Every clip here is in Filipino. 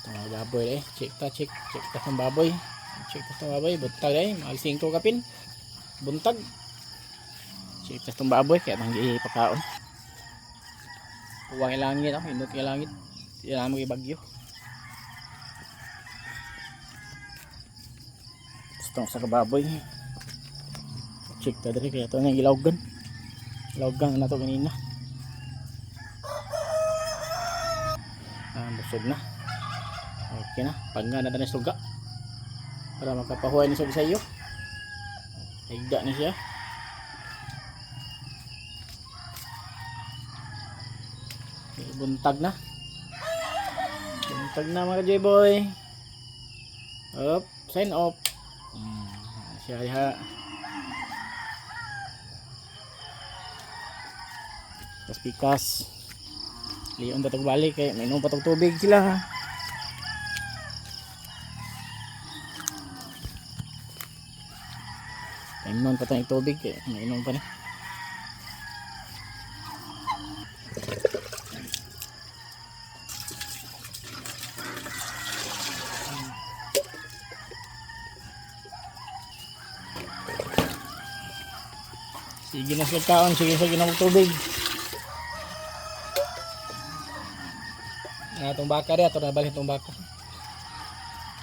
Mga baboy eh. Check ta ng baboy. Check ta ng baboy. Buntag eh. Mahal 5 kapin. Buntag. Check ta ng baboy. Kaya nang ipakaon. Huwag ilangit ako. Indot ilangit. Sila mo ibagyo. Gusto sa kababoy. Check ta dali. Kaya ito nga ilawgan. Ilawgan na ito kanina. Busog na. Okay na. Pagga na tayo suga. Para makapahuay ni sa iyo. Higda na siya. Okay, buntag na. Buntag na mga J-boy. Up. Sign off. Siya ha. Pikas. Liyon tatag balik kay may inom patog tubig sila. Inom pa tayong tubig kay may inom pa na. Sige na sa kaon, sige sa ginamog tubig. Itong baka rin, ito nabalik itong baka.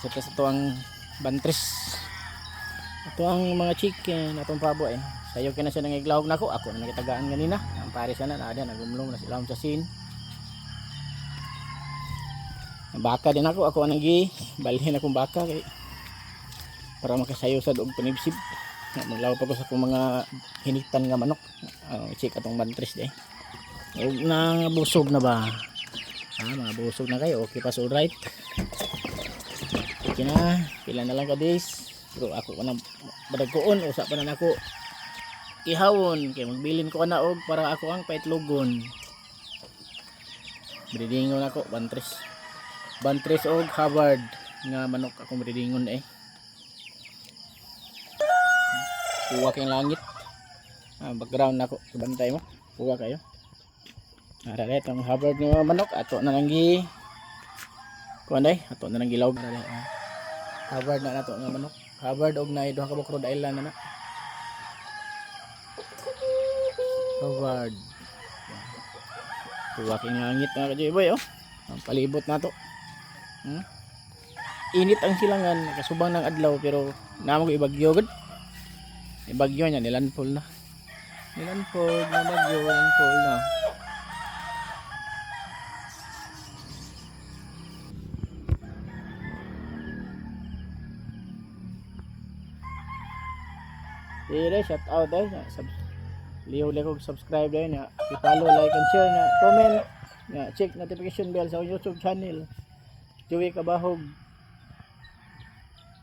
Ito ang bantris. Ito ang mga chicken, itong pabo eh. Sayo ka na siya nang iglawag na ako na nakitagaan ganina. Ang pare siya na, nagumulong na sila sa sin. Baka din ako nag-balhin akong baka kay para makasayo sa doog panibsib. Maglaw pa ko sa akong mga hinitan nga manok. Check atong bantris eh. Huwag na busog na ba? Mga busog na kayo, okay pa so right. Okay na, pila na lang ka days. Pero ako pa na badagkoon, usap pa na ako ihawon, kaya magbilin ko na og para ako ang paitlogon. Bridingon ako, bantris og Harvard nga manok ako bridingon eh. Puwa kayong langit. Background ako, bantay mo, puwa kayo. Naralit ang Harvard nga manok ato na lang gi kuan day ato na lang gilawg Harvard na nato nga manok Harvard og na duha ka Rhode Island na Harvard walking langit mga ka-J-boy ang palibot nato init ang silangan kasubang ng adlaw pero namo ko ibagyo gud ibagyo nya nilanpol na bagyo nilanpol na. Dire shout out ay liw kog subscribe din na i-follow, like and share na comment na check notification bell sa YouTube channel Joey Kabahog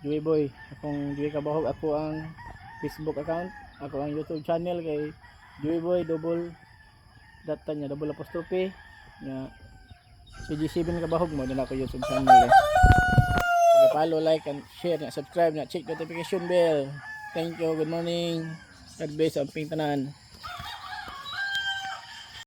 Joey Boy akong Joey Kabahog ako ang Facebook account ako ang YouTube channel kay Joey Boy double apostrophe nga si G7 Kabahog mo din ako YouTube channel follow, like and share na subscribe na check notification bell. Thank you, good morning. God bless ang ping tanan.